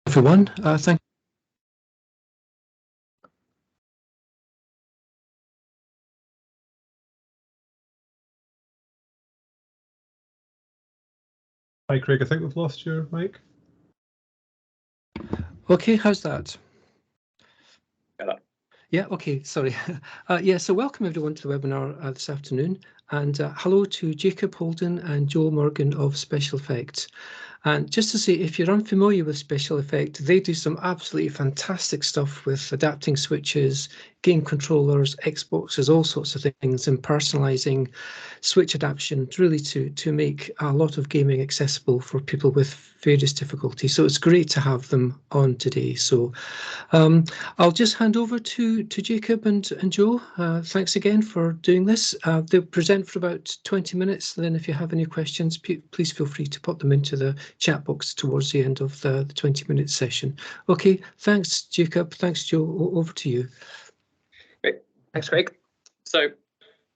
everyone. Thank Hi, Craig. I think we've lost your mic. Okay, how's that? Hello. Yeah, okay, sorry. So welcome everyone to the webinar this afternoon, and hello to Jacob, Holden and Joe Morgan of SpecialEffect. And just to say, if you're unfamiliar with SpecialEffect, they do some absolutely fantastic stuff with adapting switches, game controllers, Xboxes, all sorts of things, and personalizing switch adaptation really to make a lot of gaming accessible for people with various difficulties. So it's great to have them on today. So I'll just hand over to Jacob and Joe. Thanks again for doing this. They'll present for about 20 minutes. Then if you have any questions, please feel free to pop them into the chat box towards the end of the 20-minute session. Okay, thanks, Jacob. Thanks, Joe. Over to you. Great. Thanks, Craig. So,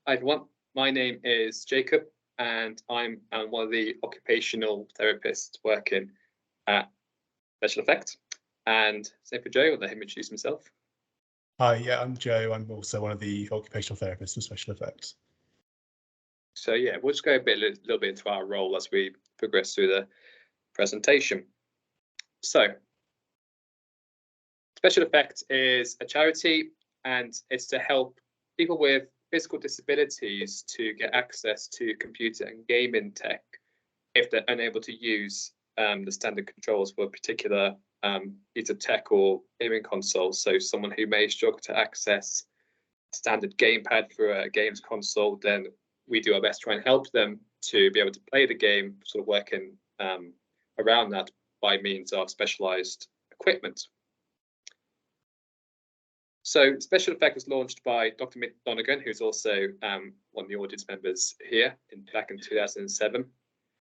hi, everyone. My name is Jacob, and I'm one of the occupational therapists working at SpecialEffect. And same for Joe, I'll let him introduce himself. Hi, yeah, I'm Joe. I'm also one of the occupational therapists for SpecialEffect. So yeah, we'll just go a little bit into our role as we progress through the presentation. So, SpecialEffect is a charity, and it's to help people with physical disabilities to get access to computer and gaming tech if they're unable to use the standard controls for a particular either tech or gaming console. So someone who may struggle to access a standard gamepad for a games console, then we do our best to try and help them to be able to play the game, sort of working around that by means of specialized equipment. So SpecialEffect was launched by Dr. Mick Donegan, who's also one of the audience members here back in 2007.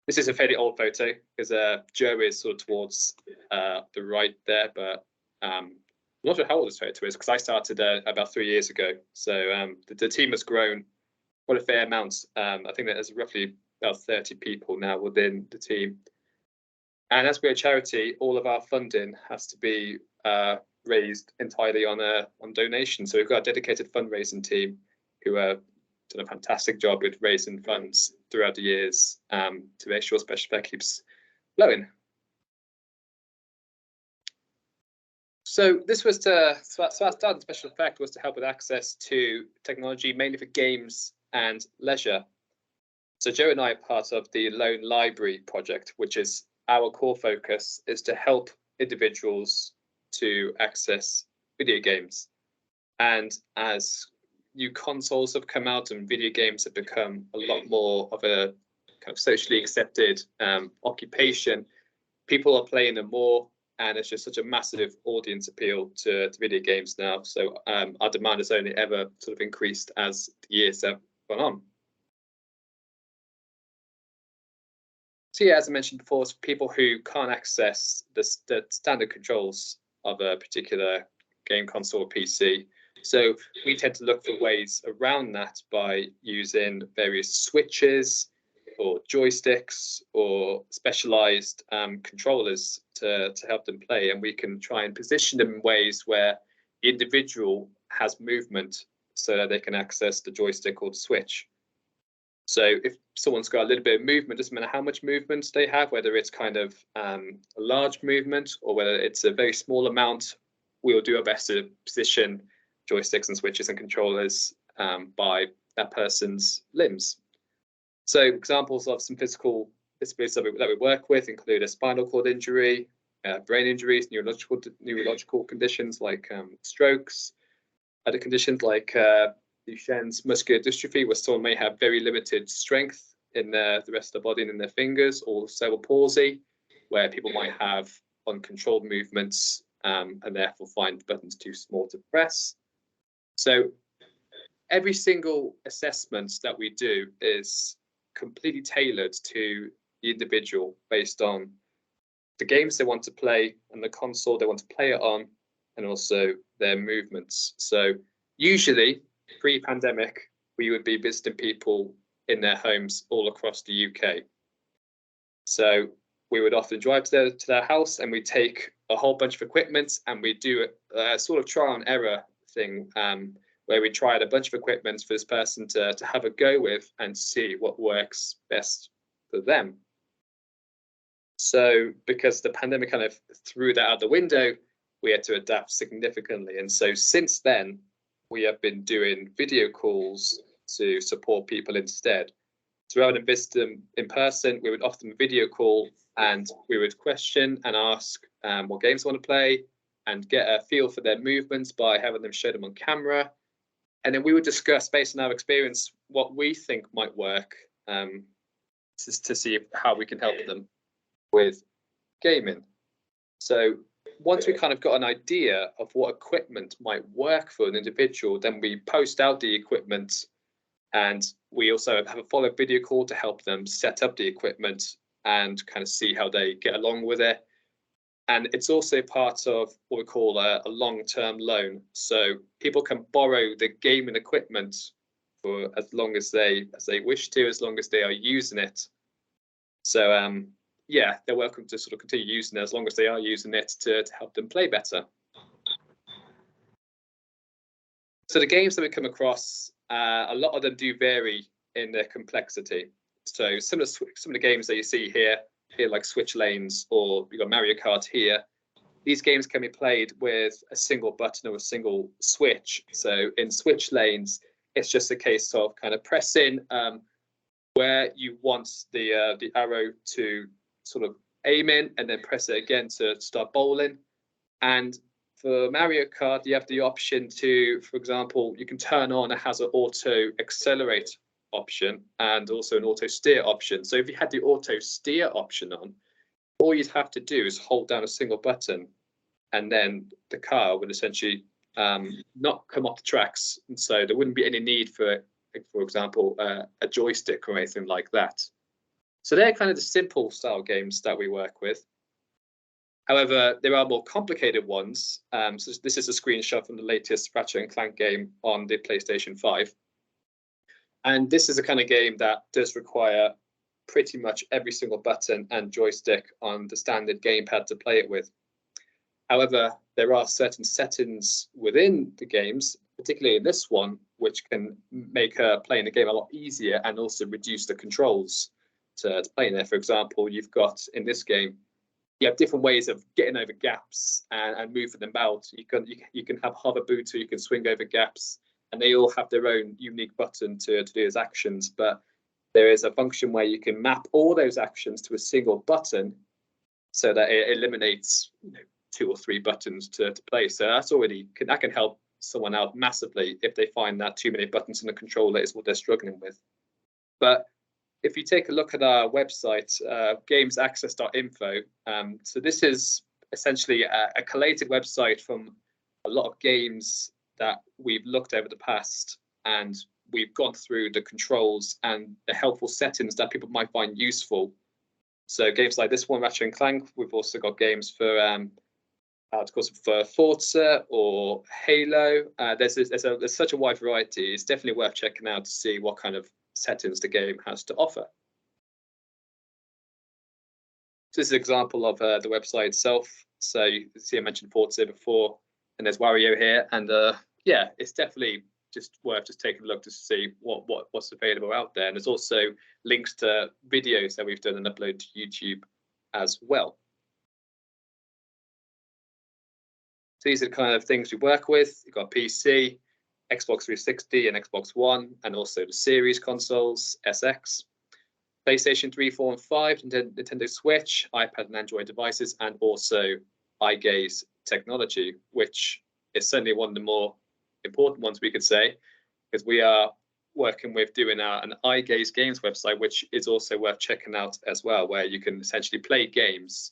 This is a fairly old photo because Joe is sort of towards the right there, but I'm not sure how old this photo is because I started about 3 years ago. So the team has grown quite a fair amount. I think that there's roughly about 30 people now within the team. And as we're a charity, all of our funding has to be raised entirely on donations. So we've got a dedicated fundraising team who have done a fantastic job with raising funds throughout the years to make sure SpecialEffect keeps flowing. So this was our start in SpecialEffect was to help with access to technology, mainly for games and leisure. So Joe and I are part of the Lone Library project, which is our core focus is to help individuals to access video games. And as new consoles have come out and video games have become a lot more of a kind of socially accepted occupation, people are playing them more, and it's just such a massive audience appeal to video games now. So our demand has only ever sort of increased as the years have gone on. So yeah, as I mentioned before, it's people who can't access the standard controls of a particular game console or PC. So we tend to look for ways around that by using various switches or joysticks or specialized controllers to help them play. And we can try and position them in ways where the individual has movement so that they can access the joystick or the switch. So if someone's got a little bit of movement, doesn't matter how much movement they have, whether it's kind of a large movement or whether it's a very small amount, we'll do our best to position joysticks and switches and controllers by that person's limbs. So examples of some physical disabilities that we work with include a spinal cord injury, brain injuries, neurological conditions like strokes, other conditions like Duchenne's muscular dystrophy, where someone may have very limited strength in the rest of the body and in their fingers, or cerebral palsy, where people might have uncontrolled movements and therefore find buttons too small to press. So every single assessment that we do is completely tailored to the individual based on the games they want to play and the console they want to play it on, and also their movements. So usually, pre-pandemic, we would be visiting people in their homes all across the UK. So we would often drive to their house, and we take a whole bunch of equipment, and we do a sort of trial and error thing, where we tried a bunch of equipment for this person to have a go with and see what works best for them. So because the pandemic kind of threw that out the window, we had to adapt significantly. And so since then, we have been doing video calls to support people instead. So rather than visit them in person, we would often video call, and we would question and ask what games they want to play and get a feel for their movements by having them show them on camera. And then we would discuss, based on our experience, what we think might work, to see how we can help them with gaming. So once we kind of got an idea of what equipment might work for an individual, then we post out the equipment, and we also have a follow-up video call to help them set up the equipment and kind of see how they get along with it. And it's also part of what we call a long-term loan. So people can borrow the gaming equipment for as long as they wish to, as long as they are using it. So yeah, they're welcome to sort of continue using it as long as they are using it to help them play better. So the games that we come across, a lot of them do vary in their complexity. So some of the games that you see here like Switch Lanes, or you've got Mario Kart here, these games can be played with a single button or a single switch. So in Switch Lanes, it's just a case of kind of pressing where you want the arrow to sort of aim in, and then press it again to start bowling. And for Mario Kart, you have the option to, for example, you can turn on a hazard auto accelerate option and also an auto steer option. So if you had the auto steer option on, all you'd have to do is hold down a single button, and then the car would essentially not come off the tracks. And so there wouldn't be any need for example, a joystick or anything like that. So they're kind of the simple style games that we work with. However, there are more complicated ones. So this is a screenshot from the latest Ratchet & Clank game on the PlayStation 5. And this is a kind of game that does require pretty much every single button and joystick on the standard gamepad to play it with. However, there are certain settings within the games, particularly in this one, which can make playing the game a lot easier and also reduce the controls to playing there. For example, you've got in this game, you have different ways of getting over gaps and moving them out. You can have hover boots, so you can swing over gaps, and they all have their own unique button to do as actions. But there is a function where you can map all those actions to a single button, so that it eliminates 2 or 3 buttons to play. So that can help someone out massively if they find that too many buttons in the controller is what they're struggling with. But if you take a look at our website, gamesaccess.info, so this is essentially a collated website from a lot of games that we've looked over the past, and we've gone through the controls and the helpful settings that people might find useful. So games like this one, Ratchet & Clank, we've also got games for of course, for Forza or Halo. There's such a wide variety. It's definitely worth checking out to see what kind of settings the game has to offer. So this is an example of the website itself. So you see I mentioned Forza before, and there's Wario here. And yeah, it's definitely just worth taking a look to see what's available out there. And there's also links to videos that we've done and uploaded to YouTube as well. So these are the kind of things we work with. You've got PC, Xbox 360 and Xbox One, and also the series consoles, SX, PlayStation 3, 4, and 5, Nintendo Switch, iPad and Android devices, and also eye gaze technology, which is certainly one of the more important ones we could say, because we are working with doing an eye gaze games website, which is also worth checking out as well, where you can essentially play games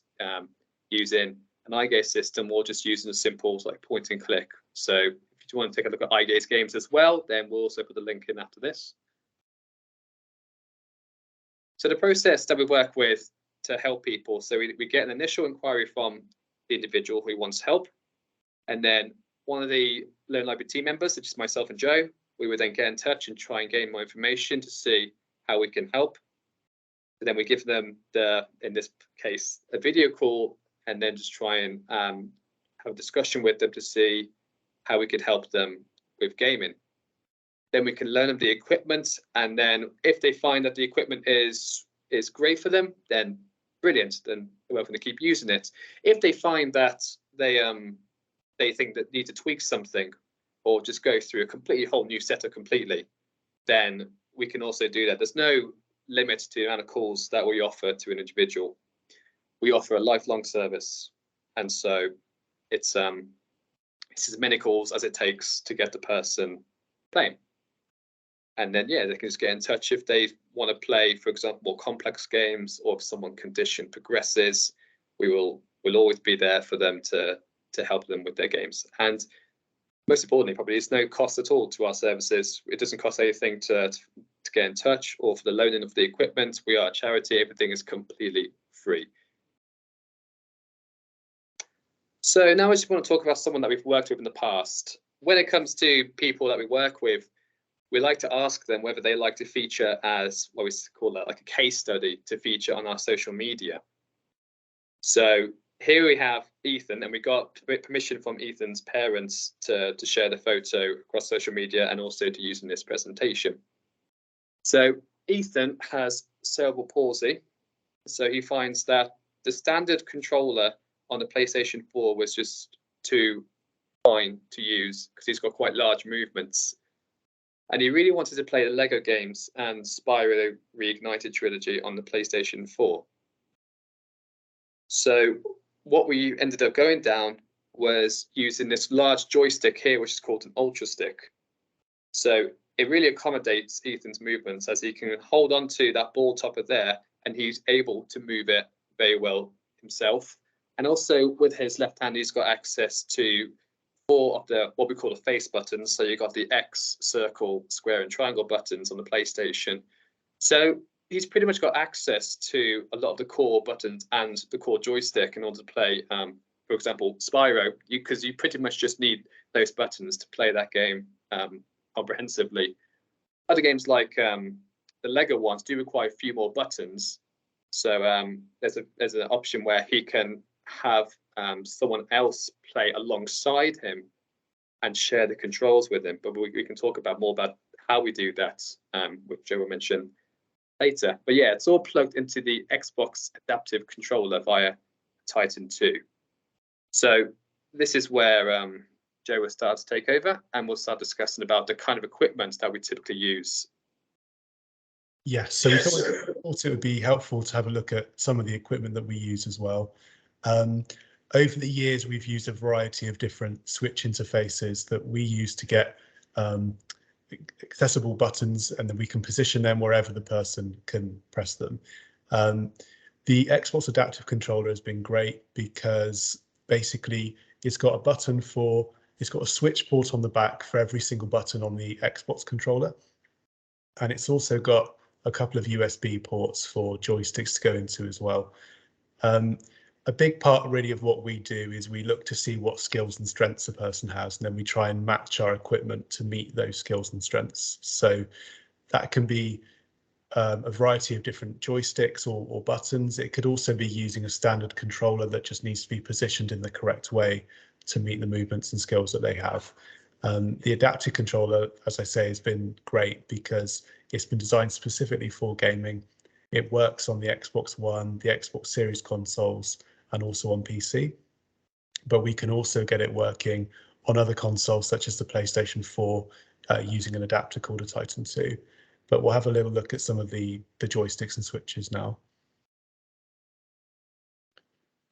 using an eye gaze system or just using a simple like point and click. So if you want to take a look at eye gaze games as well, then we'll also put the link in after this. So the process that we work with to help people, so we get an initial inquiry from the individual who wants help, and then one of the Learn Library team members, such as myself and Joe, we would then get in touch and try and gain more information to see how we can help. And then we give them in this case, a video call, and then just try and have a discussion with them to see how we could help them with gaming. Then we can learn them the equipment, and then if they find that the equipment is great for them, then brilliant, then we're going to keep using it. If they find that they think that need to tweak something or just go through a completely whole new setup completely, then we can also do that. There's no limit to the amount of calls that we offer to an individual. We offer a lifelong service, and so it's as many calls as it takes to get the person playing. And then yeah, they can just get in touch if they want to play, for example, more complex games, or if someone condition progresses, we'll always be there for them to help them with their games. And most importantly, probably, it's no cost at all to our services. It doesn't cost anything to get in touch or for the loaning of the equipment. We are a charity, everything is completely free. So now I just want to talk about someone that we've worked with in the past. When it comes to people that we work with, we like to ask them whether they like to feature as what we call that, like a case study, to feature on our social media. So here we have Ethan, and we got permission from Ethan's parents to share the photo across social media and also to use in this presentation. So Ethan has cerebral palsy, so he finds that the standard controller on the PlayStation 4 was just too fine to use because he's got quite large movements. And he really wanted to play the Lego games and Spyro Reignited trilogy on the PlayStation 4. So what we ended up going down was using this large joystick here, which is called an Ultra Stick. So it really accommodates Ethan's movements, as he can hold on to that ball topper there, and he's able to move it very well himself. And also with his left hand, he's got access to 4 of the what we call the face buttons. So you've got the X, circle, square, and triangle buttons on the PlayStation. So he's pretty much got access to a lot of the core buttons and the core joystick in order to play, for example, Spyro, because you pretty much just need those buttons to play that game comprehensively. Other games like the Lego ones do require a few more buttons. So there's an option where he can have someone else play alongside him and share the controls with him. But we can talk about more about how we do that, which Joe will mention later. But yeah, it's all plugged into the Xbox adaptive controller via Titan 2. So this is where Joe will start to take over, and we'll start discussing about the kind of equipment that we typically use. Yes, so we thought it would be helpful to have a look at some of the equipment that we use as well. Over the years, we've used a variety of different switch interfaces that we use to get accessible buttons, and then we can position them wherever the person can press them. The Xbox adaptive controller has been great because basically it's got a switch port on the back for every single button on the Xbox controller. And it's also got a couple of USB ports for joysticks to go into as well. A big part really of what we do is we look to see what skills and strengths a person has, and then we try and match our equipment to meet those skills and strengths. So that can be a variety of different joysticks or buttons. It could also be using a standard controller that just needs to be positioned in the correct way to meet the movements and skills that they have. The adaptive controller, as I say, has been great because it's been designed specifically for gaming. It works on the Xbox One, the Xbox Series consoles, and also on PC. But we can also get it working on other consoles such as the PlayStation 4 using an adapter called a Titan 2. But we'll have a little look at some of the joysticks and switches now.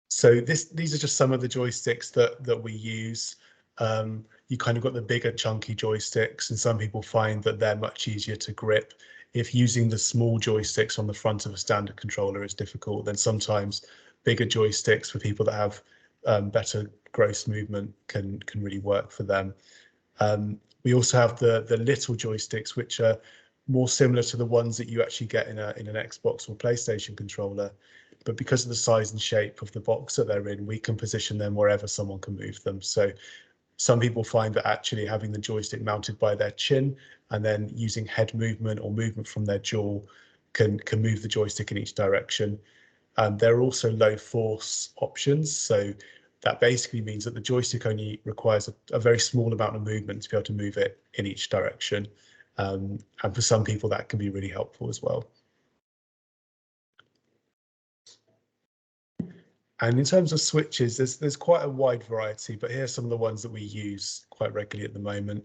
So these are just some of the joysticks that we use. You kind of got the bigger chunky joysticks, and some people find that they're much easier to grip. If using the small joysticks on the front of a standard controller is difficult, then sometimes bigger joysticks for people that have better gross movement can really work for them. We also have the little joysticks, which are more similar to the ones that you actually get in an Xbox or PlayStation controller. But because of the size and shape of the box that they're in, we can position them wherever someone can move them. So some people find that actually having the joystick mounted by their chin and then using head movement or movement from their jaw can move the joystick in each direction. There are also low force options, so that basically means that the joystick only requires a very small amount of movement to be able to move it in each direction. And for some people, that can be really helpful as well. And in terms of switches, there's quite a wide variety, but here are some of the ones that we use quite regularly at the moment.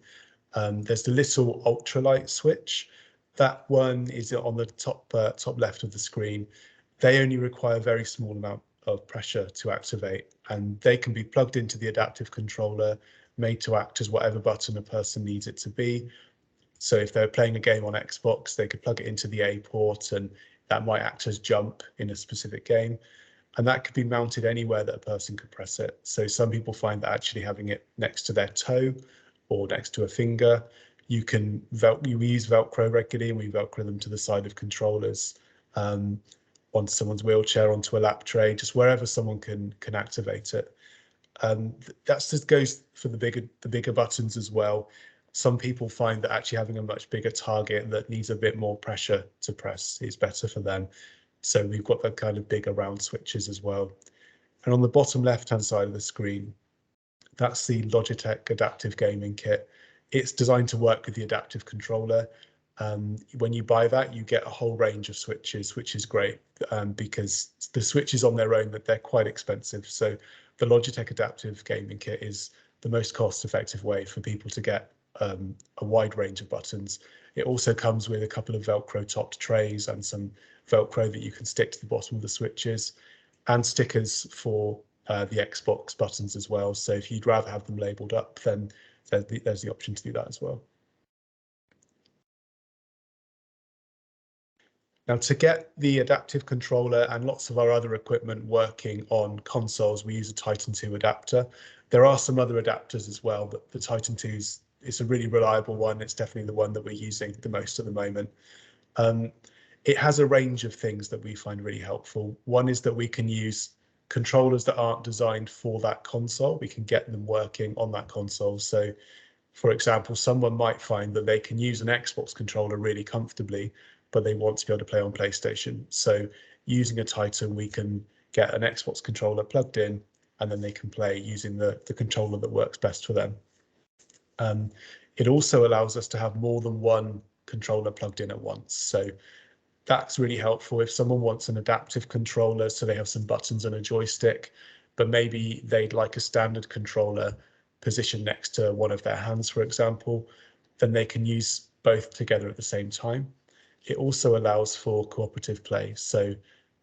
There's the little ultralight switch. That one is on the top left of the screen. They only require a very small amount of pressure to activate, and they can be plugged into the adaptive controller, made to act as whatever button a person needs it to be. So if they're playing a game on Xbox, they could plug it into the A port, and that might act as jump in a specific game. And that could be mounted anywhere that a person could press it. So some people find that actually having it next to their toe or next to a finger, we use Velcro regularly, and we Velcro them to the side of controllers, onto someone's wheelchair, onto a lap tray, just wherever someone can activate it. That just goes for the bigger buttons as well. Some people find that actually having a much bigger target that needs a bit more pressure to press is better for them. So we've got that kind of bigger round switches as well. And on the bottom left-hand side of the screen, that's the Logitech Adaptive Gaming Kit. It's designed to work with the adaptive controller. When you buy that, you get a whole range of switches, which is great, because the switches on their own, that they're quite expensive. So the Logitech Adaptive Gaming Kit is the most cost-effective way for people to get a wide range of buttons. It also comes with a couple of Velcro topped trays and some Velcro that you can stick to the bottom of the switches, and stickers for the Xbox buttons as well. So if you'd rather have them labeled up, then there's the option to do that as well. Now, to get the adaptive controller and lots of our other equipment working on consoles, we use a Titan 2 adapter. There are some other adapters as well, but the Titan 2 is a really reliable one. It's definitely the one that we're using the most at the moment. It has a range of things that we find really helpful. One is that we can use controllers that aren't designed for that console. We can get them working on that console. So, for example, someone might find that they can use an Xbox controller really comfortably, but they want to be able to play on PlayStation. So using a Titan, we can get an Xbox controller plugged in, and then they can play using the controller that works best for them. It also allows us to have more than one controller plugged in at once. So that's really helpful if someone wants an adaptive controller, so they have some buttons and a joystick, but maybe they'd like a standard controller positioned next to one of their hands, for example, then they can use both together at the same time. It also allows for cooperative play. So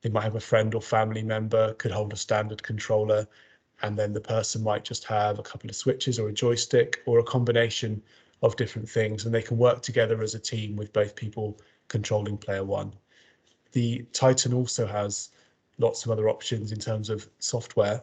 they might have a friend or family member could hold a standard controller, and then the person might just have a couple of switches or a joystick or a combination of different things, and they can work together as a team with both people controlling player one. The Titan also has lots of other options in terms of software.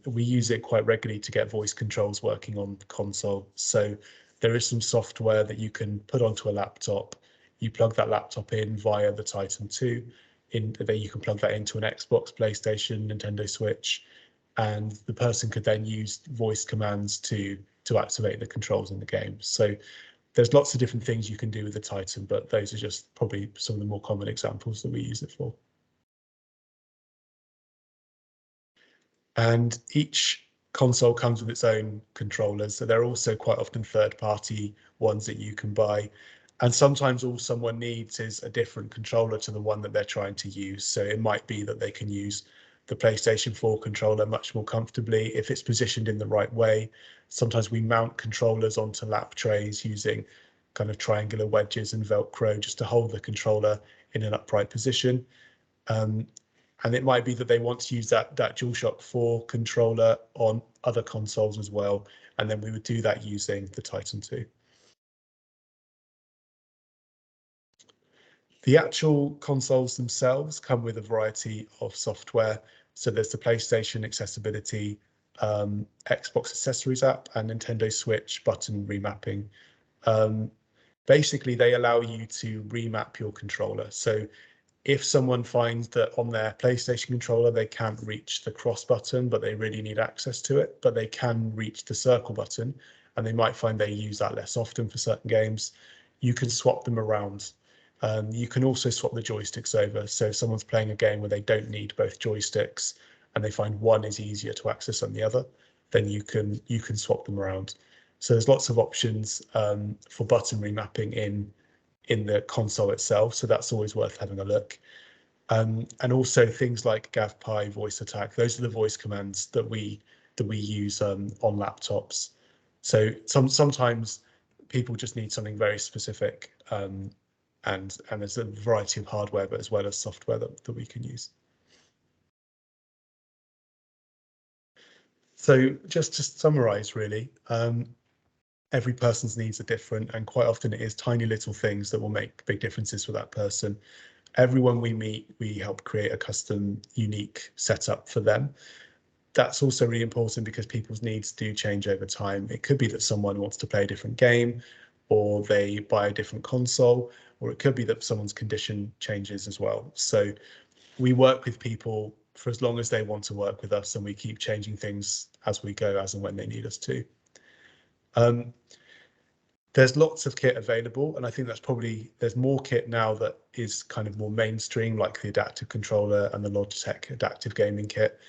We use it quite regularly to get voice controls working on the console. So there is some software that you can put onto a laptop. You plug that laptop in via the Titan 2. Then you can plug that into an Xbox, PlayStation, Nintendo Switch, and the person could then use voice commands to activate the controls in the game. So there's lots of different things you can do with the Titan, but those are just probably some of the more common examples that we use it for. And each console comes with its own controllers, so they're also quite often third-party ones that you can buy. And sometimes all someone needs is a different controller to the one that they're trying to use. So it might be that they can use the PlayStation 4 controller much more comfortably if it's positioned in the right way. Sometimes we mount controllers onto lap trays using kind of triangular wedges and Velcro just to hold the controller in an upright position. And it might be that they want to use that DualShock 4 controller on other consoles as well. And then we would do that using the Titan 2. The actual consoles themselves come with a variety of software. So there's the PlayStation Accessibility, Xbox Accessories app, and Nintendo Switch button remapping. Basically, they allow you to remap your controller. So if someone finds that on their PlayStation controller, they can't reach the cross button, but they really need access to it, but they can reach the circle button, and they might find they use that less often for certain games, you can swap them around. You can also swap the joysticks over. So if someone's playing a game where they don't need both joysticks and they find one is easier to access than the other, then you can swap them around. So there's lots of options for button remapping in the console itself. So that's always worth having a look. And also things like gavpi, voice attack. Those are the voice commands that we use on laptops. So sometimes people just need something very specific, and there's a variety of hardware, but as well as software that we can use. So just to summarize, really, every person's needs are different, and quite often it is tiny little things that will make big differences for that person. Everyone we meet, we help create a custom, unique setup for them. That's also really important because people's needs do change over time. It could be that someone wants to play a different game, or they buy a different console, or it could be that someone's condition changes as well. So we work with people for as long as they want to work with us, and we keep changing things as we go, as and when they need us to. There's lots of kit available, and I think there's more kit now that is kind of more mainstream, like the adaptive controller and the Logitech adaptive gaming kit.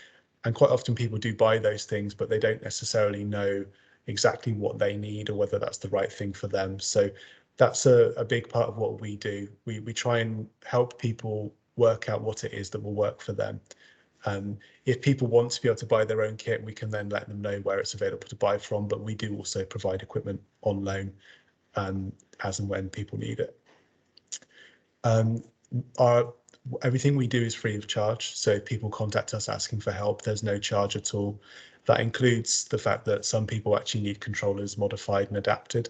And quite often people do buy those things, but they don't necessarily know exactly what they need or whether that's the right thing for them. So that's a big part of what we do. We try and help people work out what it is that will work for them. If people want to be able to buy their own kit, we can then let them know where it's available to buy from, but we do also provide equipment on loan as and when people need it. Everything we do is free of charge, so if people contact us asking for help, there's no charge at all. That includes the fact that some people actually need controllers modified and adapted.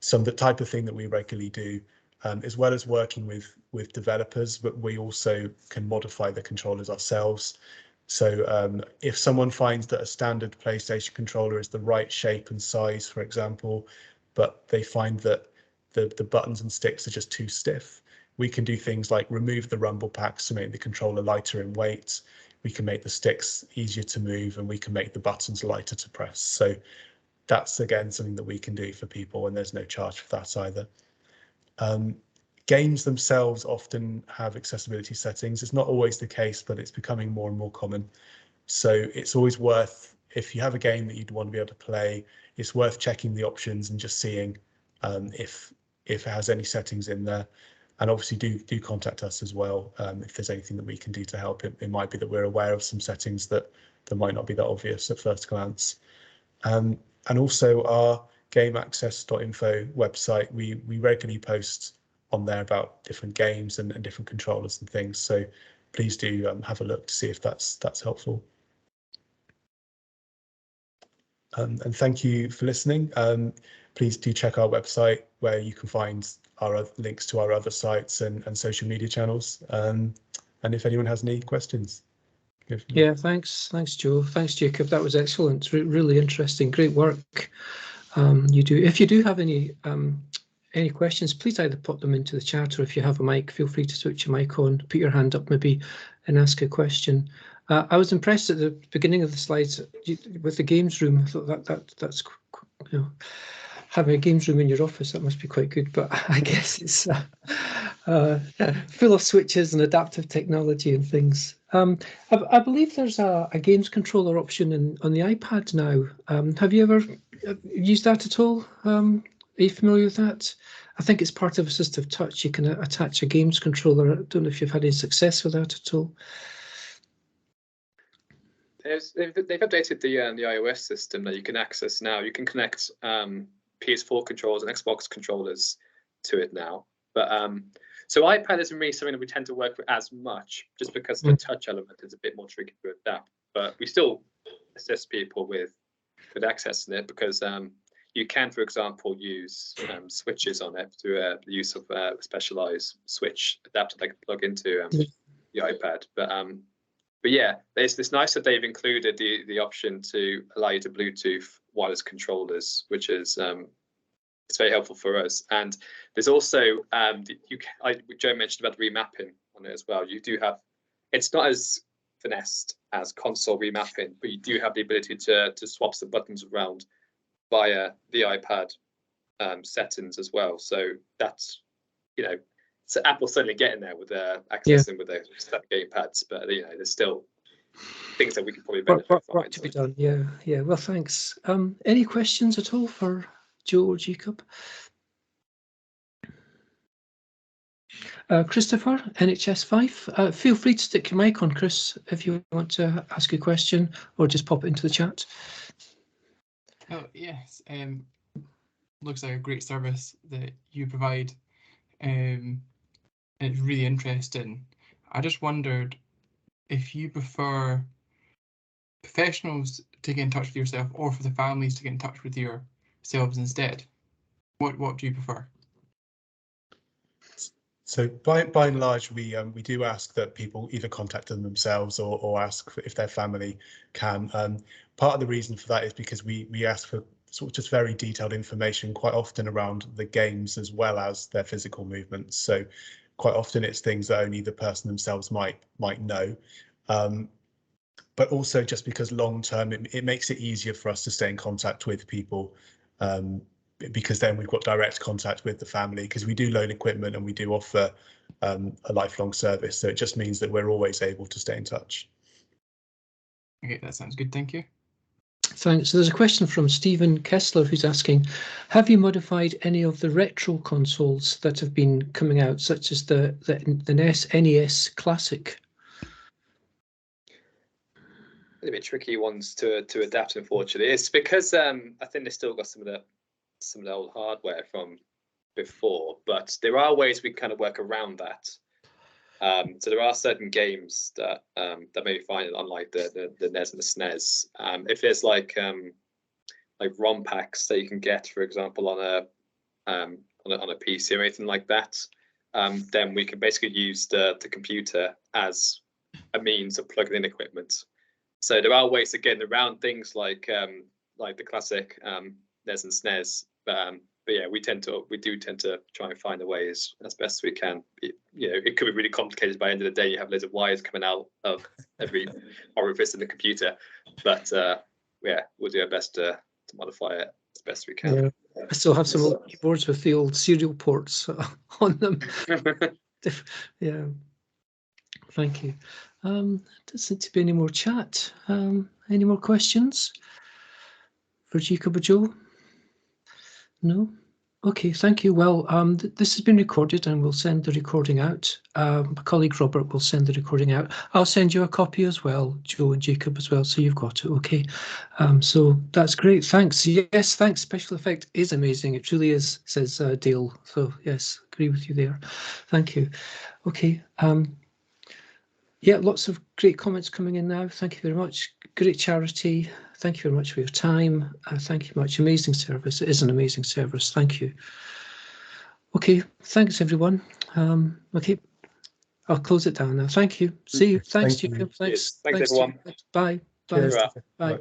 The type of thing that we regularly do, as well as working with developers, but we also can modify the controllers ourselves. So if someone finds that a standard PlayStation controller is the right shape and size, for example, but they find that the buttons and sticks are just too stiff, we can do things like remove the rumble packs to make the controller lighter in weight. We can make the sticks easier to move, and we can make the buttons lighter to press. So that's, again, something that we can do for people, and there's no charge for that either. Games themselves often have accessibility settings. It's not always the case, but it's becoming more and more common. So it's always worth, if you have a game that you'd want to be able to play, it's worth checking the options and just seeing if it has any settings in there. And obviously do contact us as well if there's anything that we can do to help. It might be that we're aware of some settings that might not be that obvious at first glance. And also our gameaccess.info website, we regularly post on there about different games and different controllers and things. So please do have a look to see if that's helpful. And thank you for listening. Please do check our website where you can find our links to our other sites and social media channels. And if anyone has any questions. Yeah, thanks, Joe. Thanks, Jacob. That was excellent. Really interesting. Great work you do. If you do have any questions, please either put them into the chat, or if you have a mic, feel free to switch your mic on, put your hand up maybe, and ask a question. I was impressed at the beginning of the slides with the games room. I thought that's, you know, having a games room in your office, that must be quite good, but I guess it's full of switches and adaptive technology and things. I believe there's a games controller option on the iPad now. Have you ever used that at all? Are you familiar with that? I think it's part of Assistive Touch. You can attach a games controller. I don't know if you've had any success with that at all. They've updated the iOS system that you can access now. You can connect PS4 controllers and Xbox controllers to it now. But so iPad isn't really something that we tend to work with as much, just because the touch element is a bit more tricky to adapt. But we still assist people with accessing it, because you can, for example, use switches on it through the use of a specialized switch adapter that can plug into the iPad. But yeah, it's nice that they've included the option to allow you to Bluetooth wireless controllers, which is it's very helpful for us. And there's also Joe mentioned about the remapping on it as well. You do have, it's not as finessed as console remapping, but you do have the ability to swap the buttons around via the iPad settings as well. So that's, you know, So Apple's certainly getting there with accessing with the standard gamepads, but there's still things that we could probably benefit from. Work to be done. Yeah. Well, thanks. Any questions at all for Joe or Jacob? Christopher, NHS 5. Feel free to stick your mic on, Chris, if you want to ask a question, or just pop it into the chat. Oh yes, looks like a great service that you provide. It's really interesting. I just wondered if you prefer professionals to get in touch with yourself, or for the families to get in touch with yourselves instead. What do you prefer? So by and large, we do ask that people either contact them themselves or ask if their family can. Part of the reason for that is because we ask for sort of just very detailed information quite often around the games as well as their physical movements. So quite often it's things that only the person themselves might know. But also just because long term it makes it easier for us to stay in contact with people, because then we've got direct contact with the family, because we do loan equipment and we do offer a lifelong service. So it just means that we're always able to stay in touch. Okay, that sounds good. Thank you. Thanks. So there's a question from Stephen Kessler who's asking, have you modified any of the retro consoles that have been coming out, such as the NES Classic? A bit tricky ones to adapt, unfortunately. It's because I think they've still got some of the old hardware from before, but there are ways we kind of work around that. So there are certain games that maybe find it unlike the NES and the SNES. If there's like ROM packs that you can get, for example, on a PC or anything like that, then we can basically use the computer as a means of plugging in equipment. So there are ways of getting around things like the classic NES and SNES. But yeah, we do tend to try and find the ways as best we can. It could be really complicated by the end of the day. You have loads of wires coming out of every orifice in the computer. But yeah, we'll do our best to modify it as best we can. Yeah. I still have some old keyboards with the old serial ports on them. Yeah. Thank you. Doesn't seem to be any more chat. Any more questions for Jacob or Joe? No? Okay, thank you. Well, this has been recorded and we'll send the recording out. My colleague Robert will send the recording out. I'll send you a copy as well, Joe and Jacob as well, so you've got it, okay? So that's great, thanks. Yes, thanks, SpecialEffect is amazing. It truly is, says Dale. So yes, agree with you there. Thank you. Okay. Yeah, lots of great comments coming in now. Thank you very much. Great charity. Thank you very much for your time. Thank you very much. Amazing service. It is an amazing service. Thank you. Okay, thanks everyone. Okay, I'll close it down now. Thank you. See you. Thanks, Jacob. Thanks. Thanks everyone. Bye. Bye. Cheers. Bye.